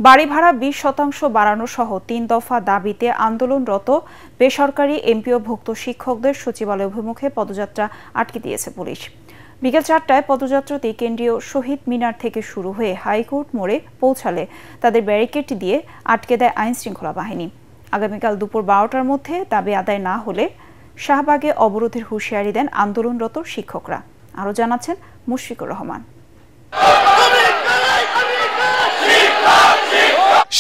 বাড়ি ভাড়া 20% বাড়ানো সহ 3 দফা দাবিতে আন্দোলনরত বেসরকারি এমপিওভুক্ত শিক্ষকদের সচিবালয় অভিমুখে পদযাত্রা আটকে দিয়েছে পুলিশ। বিকেল 4টায় পদযাত্রাটি কেন্দ্রীয় শহীদ মিনার থেকে শুরু হয়ে হাইকোর্ট মোড়ে পৌঁছালে তাদের ব্যারিকেড দিয়ে আটকে দেয় আইনশৃঙ্খলা বাহিনী। আগামীকাল দুপুর 12টার মধ্যে দাবি আদায় না হলে শাহবাগে অবরোধের হুঁশিয়ারি দেন আন্দোলনরত শিক্ষকরা। আরও জানাচ্ছেন মুশফিকুর রহমান।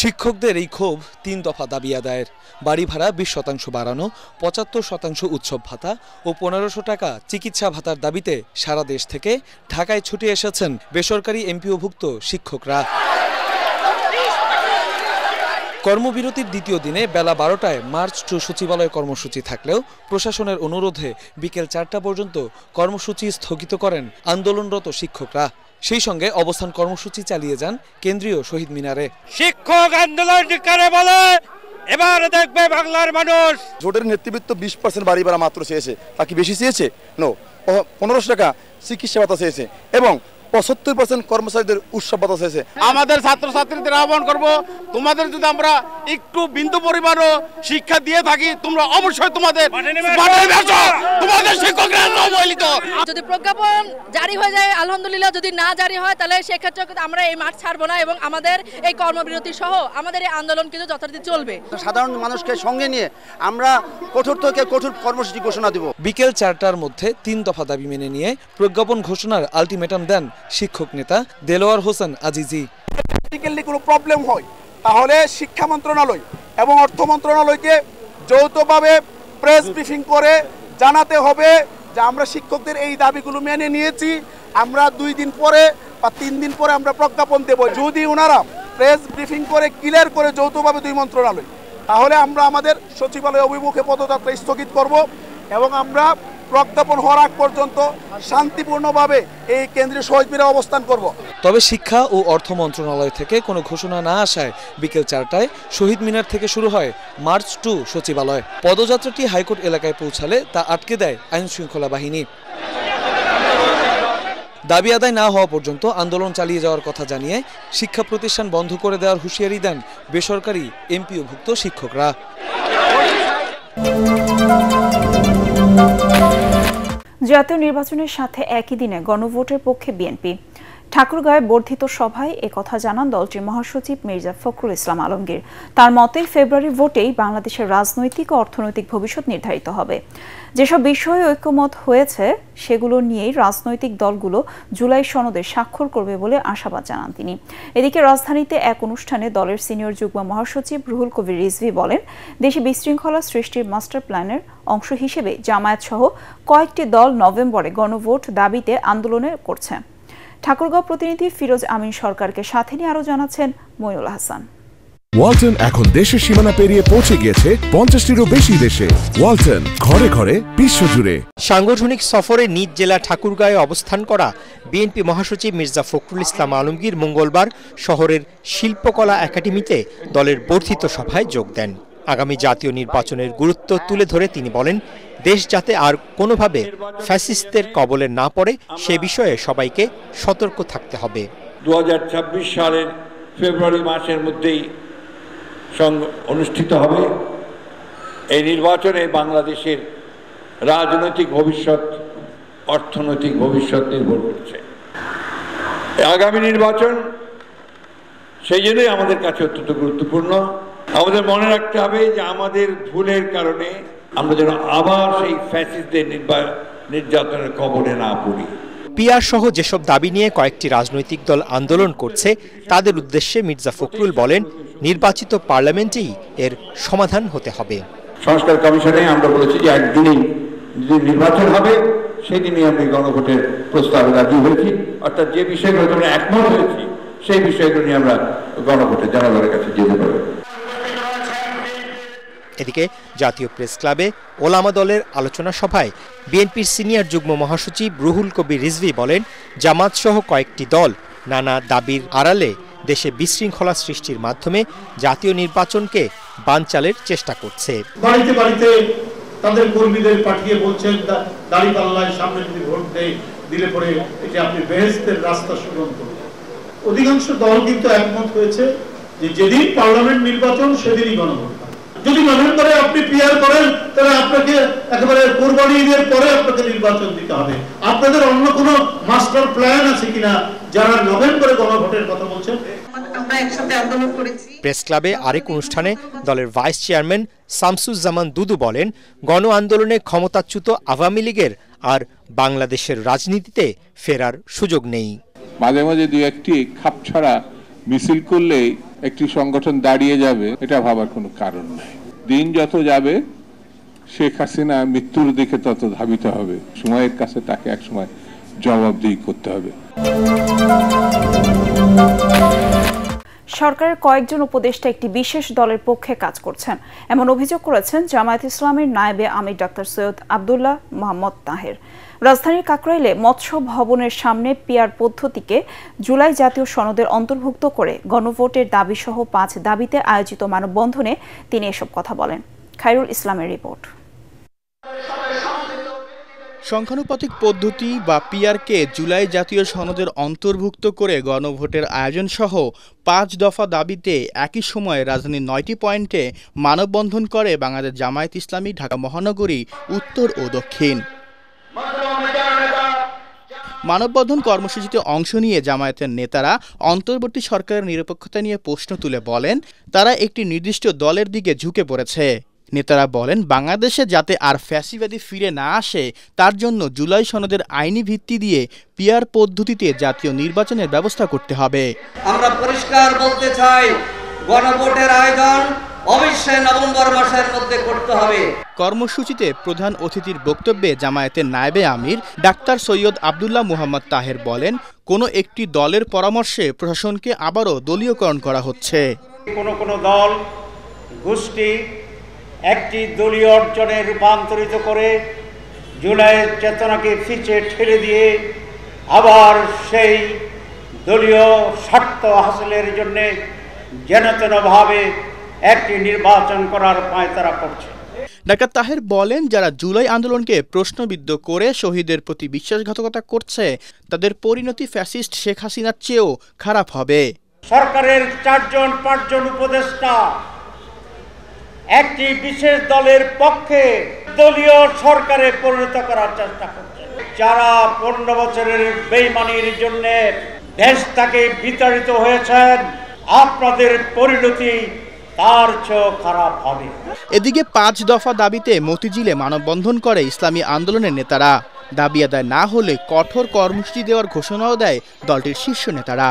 শিক্ষকদের এই ক্ষোভ 3 দফা দাবি আদায়ের। বাড়ি ভাড়া 20% বাড়ানো, 75% উৎসব ভাতা ও 1500 টাকা চিকিৎসা ভাতার দাবিতে সারা দেশ থেকে ঢাকায় ছুটে এসেছেন বেসরকারি এমপিওভুক্ত শিক্ষকরা। কর্মবিরতির দ্বিতীয় দিনে বেলা 12টায় মার্চ টু সচিবালয় কর্মসূচি থাকলেও প্রশাসনের অনুরোধে বিকেল 4টা পর্যন্ত কর্মসূচি স্থগিত করেন আন্দোলনরত শিক্ষকরা। সেই সঙ্গে অবস্থান কর্মসূচি চালিয়ে যান কেন্দ্রীয় শহীদ মিনারে। শিক্ষক আন্দোলন বলে এবার দেখবে বাংলার মানুষ। জোটের নেতৃত্ব 20% বাড়ি ভাড়া মাত্র চেয়েছে, তা কি বেশি চেয়েছে? নো, 1500 টাকা চিকিৎসা ভাতা চেয়েছে এবং 75% কর্মচারীদের উৎসব ভাতা চেয়েছে। আমাদের ছাত্রছাত্রীদের আহ্বান করব, তোমাদের যদি আমরা একটু বিন্দু পরিমাণও শিক্ষা দিয়ে থাকি, তোমরা অবশ্যই তোমাদের শিক্ষকরা অবহেলিত। যদি প্রজ্ঞাপন জারি হয়ে যায় আলহামদুলিল্লাহ, যদি না জারি হয় তাহলে সেক্ষেত্রে আমরা এই মাঠ ছাড়বো না এবং আমাদের এই কর্মবিরতি সহ আমাদের এই আন্দোলন কিন্তু যথারীতি চলবে। সাধারণ মানুষকে সঙ্গে নিয়ে আমরা কঠোর থেকে কঠোর কর্মসূচি ঘোষণা দেব। বিকেল 4টার মধ্যে 3 দফা দাবি মেনে নিয়ে প্রজ্ঞাপন ঘোষণার আলটিমেটাম দেন শিক্ষক নেতা দেলোয়ার হোসেন আজিজি। প্র্যাকটিক্যালি কোনো প্রবলেম হয় তাহলে শিক্ষা মন্ত্রণালয় এবং অর্থ মন্ত্রণালয়কে যৌথভাবে প্রেস ব্রিফিং করে জানাতে হবে যে আমরা শিক্ষকদের এই দাবিগুলো মেনে নিয়েছি। আমরা 2 দিন পরে বা 3 দিন পরে আমরা প্রজ্ঞাপন দেব। যদি ওনারা প্রেস ব্রিফিং করে ক্লিয়ার করে যৌথভাবে 2 মন্ত্রণালয়, তাহলে আমরা আমাদের সচিবালয় অভিমুখে পদযাত্রা স্থগিত করব এবং আমরা প্রজ্ঞাপন হওয়ার আগ পর্যন্ত শান্তিপূর্ণভাবে এই কেন্দ্রীয় শহীদ মিনারে অবস্থান করব। তবে শিক্ষা ও অর্থ মন্ত্রণালয় থেকে কোনো ঘোষণা না আসায় বিকেল 4টায় শহীদ মিনার থেকে শুরু হয় মার্চ টু সচিবালয়। পদযাত্রাটি হাইকোর্ট এলাকায় পৌঁছালে তা আটকে দেয় আইনশৃঙ্খলা বাহিনী। দাবি আদায় না হওয়া পর্যন্ত আন্দোলন চালিয়ে যাওয়ার কথা জানিয়ে শিক্ষা প্রতিষ্ঠান বন্ধ করে দেওয়ার হুঁশিয়ারি দেন বেসরকারি এমপিওভুক্ত শিক্ষকরা। জাতীয় নির্বাচনের সাথে একই দিনে গণভোটের পক্ষে বিএনপি। ঠাকুরগাঁয়ে বর্ধিত সভায় একথা জানান দলটির মহাসচিব মির্জা ফখরুল ইসলাম আলমগীর। তার মতে ফেব্রুয়ারি ভোটেই বাংলাদেশের রাজনৈতিক ও অর্থনৈতিক ভবিষ্যৎ নির্ধারিত হবে। যেসব বিষয়ে ঐক্যমত হয়েছে সেগুলো নিয়েই রাজনৈতিক দলগুলো জুলাই সনদে স্বাক্ষর করবে বলে আশাবাদ জানান তিনি। এদিকে রাজধানীতে এক অনুষ্ঠানে দলের সিনিয়র যুগ্ম মহাসচিব রুহুল কবির রিজভী বলেন, দেশে বিশৃঙ্খলা সৃষ্টির মাস্টার প্ল্যানের অংশ হিসেবে জামায়াত সহ কয়েকটি দল নভেম্বরে গণভোট দাবিতে আন্দোলন করছে। ঠাকুরগাঁও প্রতিনিধি ফিরোজ আমিন সরকারকে সাথে নিয়ে আরো জানাচ্ছেন মইনুল হাসান। ওয়ালটন এখন দেশের সীমানা পেরিয়ে পৌঁছে গিয়েছে 50টিরও বেশি দেশে। ওয়ালটন, ঘরে ঘরে বিশ্বজুড়ে। সাংগঠনিক সফরে নিজ জেলা ঠাকুরগাঁয়ে অবস্থান করা বিএনপি মহাসচিব মির্জা ফখরুল ইসলাম আলমগীর মঙ্গলবার শহরের শিল্পকলা একাডেমিতে দলের বর্ধিত সভায় যোগ দেন। আগামী জাতীয় নির্বাচনের গুরুত্ব তুলে ধরে তিনি বলেন, দেশ যাতে আর কোনোভাবে ফ্যাসিস্টদের কবলে না পড়ে সে বিষয়ে সবাইকে সতর্ক থাকতে হবে। 2026 সালের ফেব্রুয়ারি মাসের মধ্যেই অনুষ্ঠিত হবে। এই নির্বাচনে বাংলাদেশের রাজনৈতিক ভবিষ্যৎ, অর্থনৈতিক ভবিষ্যৎ নির্ভর করছে। আগামী নির্বাচন সেই জন্যই আমাদের কাছে অত্যন্ত গুরুত্বপূর্ণ। আমাদের মনে রাখতে হবে যে আমাদের ভুলের কারণে আমরা যেন আবার সেই ফ্যাসিস্টদের নির্যাতনের কবলে না পড়ি। পিআর সহ যেসব দাবি নিয়ে কয়েকটি রাজনৈতিক দল আন্দোলন করছে তাদের উদ্দেশ্যে মির্জা ফখরুল বলেন, নির্বাচিত পার্লামেন্টেই এর সমাধান হতে হবে। সংস্কার কমিশনে আমরা বলেছি যে একদিনই যদি নির্বাচন হবে সেই দিনই আমি গণভোটের প্রস্তাবে রাজি হয়েছি, অর্থাৎ যে বিষয়গুলো আমরা একমত হয়েছি সেই বিষয়গুলো নিয়ে আমরা গণভোটে জনগণের কাছে যেতে পারব। এদিকে জাতীয় প্রেস ক্লাবে ওলামা দলের আলোচনা সভায় বিএনপির সিনিয়র যুগ্ম মহাসচিব রুহুল কবির রিজভী বলেন, জামাত সহ কয়েকটি দল নানা দাবির আড়ালে দেশে বিশৃঙ্খলা সৃষ্টির মাধ্যমে জাতীয় নির্বাচনকে বানচালের চেষ্টা করছে। বাড়িতে বাড়িতে তাদের কর্মীদের পাঠিয়ে বলছেন দাঁড়িপাল্লার সামনে যদি ভোট দিলে পরে এটা আপনি বেহেশতের রাস্তা সুগম করবেন। অধিকাংশ দল কিন্তু একমত হয়েছে যে যেদিন পার্লামেন্ট নির্বাচন সেদিনই গণভোট। যদি নভেম্বরে আপনি পিআর করেন তাহলে আপনাকে একেবারে কোরবানি ঈদের পরে আপনাকে নির্বাচন দিতে হবে। আপনাদের অন্য কোনো মাস্টার প্ল্যান আছে কিনা যারা নভেম্বরে গণভোটের কথা বলছেন? প্রেস ক্লাবে আরেক অনুষ্ঠানে দলের ভাইস চেয়ারম্যান শামসুজ্জামান দুদু বলেন, গণ আন্দোলনে ক্ষমতাচ্যুত আওয়ামী লীগের আর বাংলাদেশের রাজনীতিতে ফেরার সুযোগ নেই। মাঝে মাঝে দু একটি খাপছাড়া মিছিল করলেই একটি সংগঠন দাঁড়িয়ে যাবে, এটা ভাবার কোনো কারণ নাই। দিন যত যাবে শেখ হাসিনা মৃত্যুর দিকে তত ধাবিত হবে। সময়ের কাছে তাকে একসময় জবাবদিহি করতে হবে। সরকারের কয়েকজন উপদেষ্টা একটি বিশেষ দলের পক্ষে কাজ করছেন, এমন অভিযোগ করেছেন জামায়াত ইসলামের নায়েবে আমির ডাক্তার সৈয়দ আব্দুল্লাহ মোহাম্মদ তাহের। রাজধানীর কাকরাইলে মৎস্য ভবনের সামনে পিআর পদ্ধতিকে জুলাই জাতীয় সনদের অন্তর্ভুক্ত করে গণভোটের দাবিসহ 5 দাবিতে আয়োজিত মানববন্ধনে তিনি এসব কথা বলেন। খায়রুল ইসলামের রিপোর্ট। সংখ্যানুপাতিক পদ্ধতি বা পিআরকে জুলাই জাতীয় সনদের অন্তর্ভুক্ত করে গণভোটের আয়োজন সহ 5 দফা দাবিতে একই সময়ে রাজধানীর 9টি পয়েন্টে মানববন্ধন করে বাংলাদেশ জামায়াত ইসলামী, ঢাকা মহানগরী, উত্তর ও দক্ষিণ। মানববন্ধন কর্মসূচিতে অংশ নিয়ে জামায়াতের নেতারা অন্তর্বর্তী সরকারের নিরপেক্ষতা নিয়ে প্রশ্ন তুলে বলেন, তারা একটি নির্দিষ্ট দলের দিকে ঝুঁকে পড়েছে। নেতারা বলেন, বাংলাদেশে যাতে আর ফ্যাসিবাদী ফিরে না আসে তার জন্য জুলাই সনদের আইনি ভিত্তি দিয়ে পিআর পদ্ধতিতে জাতীয় নির্বাচনের ব্যবস্থা করতে হবে। আমরা পরিষ্কার বলতে চাই, গণভোটের আয়োজন অবশ্যই নভেম্বর মাসের মধ্যে করতে হবে। কর্মসূচিতে প্রধান অতিথির বক্তব্যে জামায়াতের নায়েবে আমির ডাক্তার সৈয়দ আব্দুল্লাহ মোহাম্মদ তাহের বলেন, কোনো একটি দলের পরামর্শে প্রশাসনকে আবারও দলীয়করণ করা হচ্ছে। কোনো দল গোষ্ঠী একটি দলীয় অর্জনে রূপান্তরিত করে জুলাইয়ের চেতনাকে পিছে ঠেলে দিয়ে আবার সেই দলীয় স্বার্থ হাসিলের জন্যে যেনতেনভাবে একটি নির্বাচন করার পায়তারা করছে। ডাক্তার তাহের বলেন, যারা জুলাই আন্দোলনকে প্রশ্নবিদ্ধ করে শহীদের প্রতি বিশ্বাসঘাতকতা করছে তাদের পরিণতি ফ্যাসিস্ট শেখ হাসিনার চেয়েও খারাপ হবে। সরকারের 4-5 উপদেষ্টা একটি বিশেষ দলের পক্ষে দলীয় সরকারে পরিণত করার চেষ্টা করছে। যারা 15 বছরের বেইমানির জন্য দেশটাকে বিতাড়িত হয়েছেন, আপনাদের পরিণতি তার চেয়েও খারাপ হবে। এদিকে 5 দফা দাবিতে মতিঝিলে মানববন্ধন করে ইসলামী আন্দোলনের নেতারা। দাবি আদায় না হলে কঠোর কর্মসূচি দেওয়ার ঘোষণাও দেয় দলটির শীর্ষ নেতারা।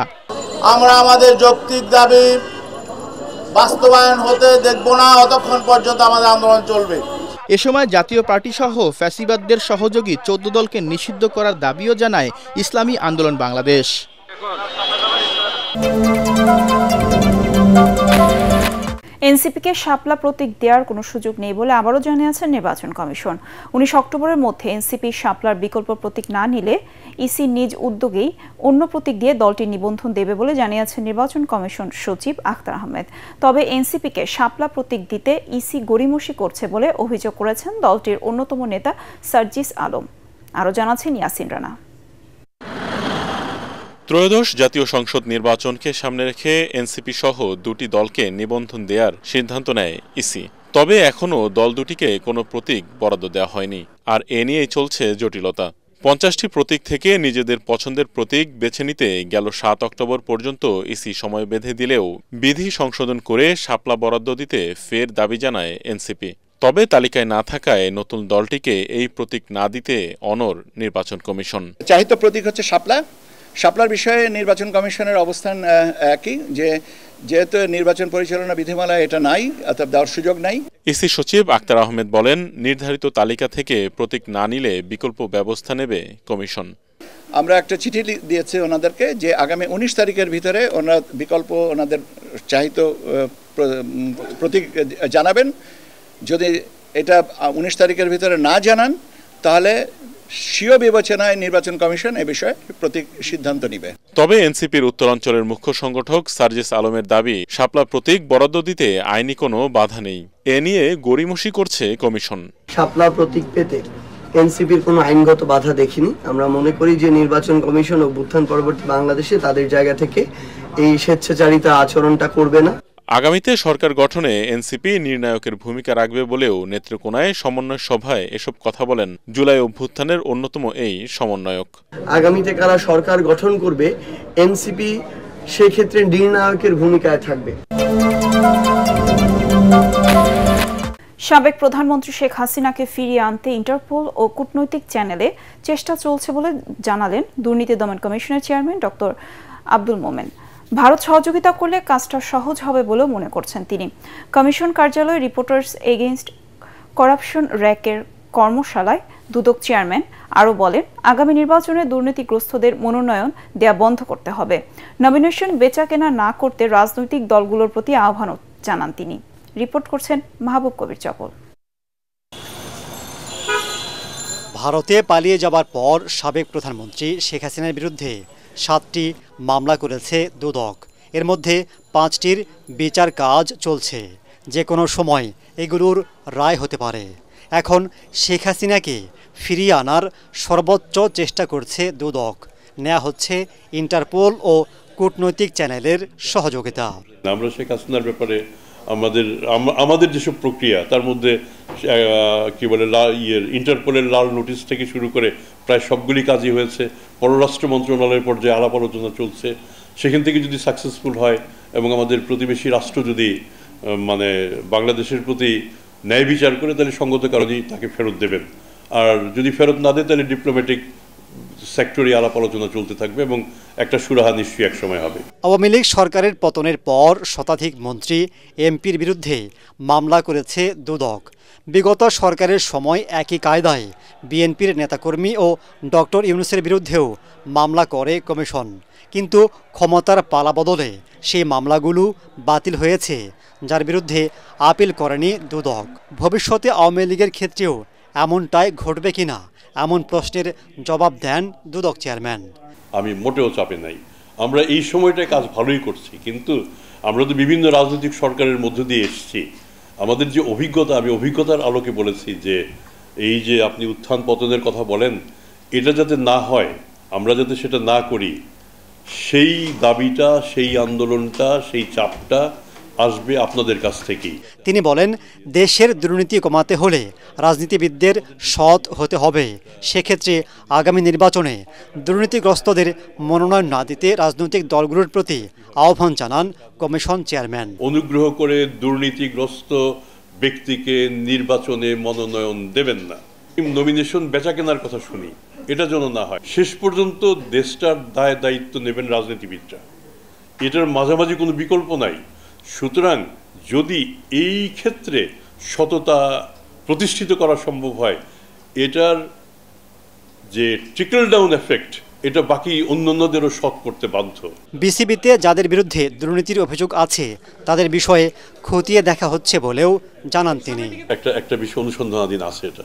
আমরা আমাদের যৌক্তিক দাবি বাস্তবায়ন হতে দেখব না, ততক্ষণ পর্যন্ত আমাদের আন্দোলন চলবে। এ সময় জাতীয় পার্টি সহ ফ্যাসিবাদদের সহযোগী 14 দলকে নিষিদ্ধ করার দাবিও জানায় ইসলামী আন্দোলন বাংলাদেশ। এনসিপিকে শাপলা প্রতীক দেওয়ার কোনো সুযোগ নেই বলে আবারও জানিয়েছেন নির্বাচন কমিশন। 19 অক্টোবরের মধ্যে এনসিপি শাপলার বিকল্প প্রতীক না নিলে ইসি নিজ উদ্যোগেই অন্য প্রতীক দিয়ে দলটি নিবন্ধন দেবে বলে জানিয়েছেন নির্বাচন কমিশন সচিব আখতার আহমেদ। তবে এনসিপিকে শাপলা প্রতীক দিতে ইসি গড়িমসি করছে বলে অভিযোগ করেছেন দলটির অন্যতম নেতা সার্জিস আলম। আরও জানাচ্ছেন ইয়াসিন রানা। ত্রয়োদশ জাতীয় সংসদ নির্বাচনকে সামনে রেখে এনসিপি সহ 2টি দলকে নিবন্ধন দেওয়ার সিদ্ধান্ত নেয় ইসি। তবে এখনও দল দুটিকে কোনো প্রতীক বরাদ্দ দেওয়া হয়নি, আর এ নিয়েই চলছে জটিলতা। 50টি প্রতীক থেকে নিজেদের পছন্দের প্রতীক বেছে নিতে গেল 7 অক্টোবর পর্যন্ত ইসি সময় বেঁধে দিলেও বিধি সংশোধন করে শাপলা বরাদ্দ দিতে ফের দাবি জানায় এনসিপি। তবে তালিকায় না থাকায় নতুন দলটিকে এই প্রতীক না দিতে অনড় নির্বাচন কমিশন। চাহিত প্রতীক হচ্ছে শাপলা। শাপলার বিষয়ে নির্বাচন কমিশনের অবস্থান একই, যে যেহেতু নির্বাচন পরিচালনা বিধিমালায় এটা নাই, অর্থাৎ দেওয়ার সুযোগ নাই। ইসি সচিব আখতার আহমেদ বলেন, নির্ধারিত তালিকা থেকে প্রতীক না নিলে বিকল্প ব্যবস্থা নেবে কমিশন। আমরা একটা চিঠি দিয়েছি ওনাদেরকে যে আগামী 19 তারিখের ভিতরে ওনারা বিকল্প ওনাদের চাহিত প্রতীক জানাবেন। যদি এটা 19 তারিখের ভিতরে না জানান তাহলে স্বীয় বিবেচনায় নির্বাচন কমিশন এ বিষয়ে প্রতীক সিদ্ধান্ত নেবে। তবে এনসিপির উত্তরাঞ্চলের মুখ্য সংগঠক সার্জিস আলমের দাবি, শাপলা প্রতীক বরাদ্দ দিতে আইনি কোনো বাধা নেই। এ নিয়ে গড়িমসি করছে কমিশন। শাপলা প্রতীক পেতে এনসিপির কোনো আইনগত বাধা দেখিনি। আমরা মনে করি যে নির্বাচন কমিশন অভ্যুত্থান পরবর্তী বাংলাদেশে তাদের জায়গা থেকে এই স্বেচ্ছাচারিতা আচরণটা করবে না। আগামীতে সরকার গঠনে এনসিপি নির্ণায়কের ভূমিকা রাখবে বলেও নেত্রকোনায় সমন্বয় সভায় এসব কথা বলেন জুলাই অভ্যুত্থানের অন্যতম এই সমন্বয়ক। আগামীতে কারা সরকার গঠন করবে এনসিপি সেক্ষেত্রে নির্ণায়কের ভূমিকায় থাকবে। সাবেক প্রধানমন্ত্রী শেখ হাসিনাকে ফিরিয়ে আনতে ইন্টারপোল ও কূটনৈতিক চ্যানেলে চেষ্টা চলছে বলে জানালেন দুর্নীতি দমন কমিশনের চেয়ারম্যান ডক্টর আব্দুল মোমেন। ভারত সহযোগিতা করলে কাজটা সহজ হবে বলেও মনে করছেন তিনি। কমিশন কার্যালয়ে রিপোর্টার্স এগেইনস্ট করাপশন র্যাকের কর্মশালায় দুদক চেয়ারম্যান আরও বলেন, আগামী নির্বাচনে দুর্নীতিগ্রস্তদের মনোনয়ন দেয়া বন্ধ করতে হবে। নমিনেশন বেচাকেনা না করতে রাজনৈতিক দলগুলোর প্রতি আহ্বান জানান তিনি। রিপোর্ট করছেন মাহবুব কবির চপল। ভারতে পালিয়ে যাবার পর সাবেক প্রধানমন্ত্রী শেখ হাসিনার বিরুদ্ধে 7টি মামলা করেছে দুদক। এর মধ্যে 5টির বিচার কাজ চলছে। যে কোনো সময় এগুলোর রায় হতে পারে। এখন শেখ হাসিনাকে ফিরিয়ে আনার সর্বোচ্চ চেষ্টা করছে দুদক। নেওয়া হচ্ছে ইন্টারপোল ও কূটনৈতিক চ্যানেলের সহযোগিতা। আমরা শেখ হাসিনার ব্যাপারে আমাদের যেসব প্রক্রিয়া তার মধ্যে কি বলে ইন্টারপোলের লাল নোটিশ থেকে শুরু করে প্রায় সবগুলি কাজই হয়েছে। পররাষ্ট্র মন্ত্রণালয়ের পর্যায়ে আলাপ আলোচনা চলছে। সেখান থেকে যদি সাকসেসফুল হয় এবং আমাদের প্রতিবেশী রাষ্ট্র যদি মানে বাংলাদেশের প্রতি ন্যায় বিচার করে তাহলে সঙ্গত কারণেই তাকে ফেরত দেবেন। আর যদি ফেরত না দেয় তাহলে ডিপ্লোম্যাটিক সেক্টরে আলাপ আলোচনা চলতে থাকবে এবং একটা সুরাহা নিশ্চয়ই এক সময় হবে। আওয়ামী লীগ সরকারের পতনের পর শতাধিক মন্ত্রী এমপির বিরুদ্ধে মামলা করেছে দুদক। বিগত সরকারের সময় একই কায়দায় বিএনপির নেতাকর্মী ও ডক্টর ইউনূসের বিরুদ্ধেও মামলা করে কমিশন। কিন্তু ক্ষমতার পালাবদলে সেই মামলাগুলো বাতিল হয়েছে, যার বিরুদ্ধে আপিল করেনি দুদক। ভবিষ্যতে আওয়ামী লীগের ক্ষেত্রেও এমনটাই ঘটবে কিনা এমন প্রশ্নের জবাব দেন দুদক চেয়ারম্যান। আমি মোটেও চাপে নাই। আমরা এই সময়টায় কাজ ভালোই করছি, কিন্তু আমরা তো বিভিন্ন রাজনৈতিক সরকারের মধ্য দিয়ে এসেছি। আমাদের যে অভিজ্ঞতা, আমি অভিজ্ঞতার আলোকে বলেছি যে এই যে আপনি উত্থান পতনের কথা বলেন, এটা যাতে না হয়, আমরা যাতে সেটা না করি, সেই দাবিটা, সেই আন্দোলনটা, সেই চাপটা আসবে আপনাদের কাছ থেকেই। তিনি বলেন, দেশের দুর্নীতি কমাতে হলে রাজনীতিবিদদের সৎ হতে হবে। সেক্ষেত্রে আগামী নির্বাচনে দুর্নীতিগ্রস্তদের মনোনয়ন না দিতে রাজনৈতিক দলগুলোর প্রতি আহ্বান জানান কমিশন চেয়ারম্যান। অনুগ্রহ করে দুর্নীতিগ্রস্ত ব্যক্তিকে নির্বাচনে মনোনয়ন দেবেন না। নমিনেশন বেচাকেনার কথা শুনি, এটা যেন না হয়। শেষ পর্যন্ত দেশটার দায়িত্ব নেবেন রাজনীতিবিদরা। এটার মাঝামাঝি কোনো বিকল্প নাই। সুতরাং যদি এই ক্ষেত্রে সততা প্রতিষ্ঠিত করা সম্ভব হয়, এটার যে ট্রিকল ডাউন এফেক্ট, এটা বাকি অন্যান্যদেরও সৎ করতে বাধ্য। বিসিবিতে যাদের বিরুদ্ধে দুর্নীতির অভিযোগ আছে তাদের বিষয়ে খতিয়ে দেখা হচ্ছে বলেও জানান তিনি। একটা বিষয় অনুসন্ধানাধীন আছে এটা।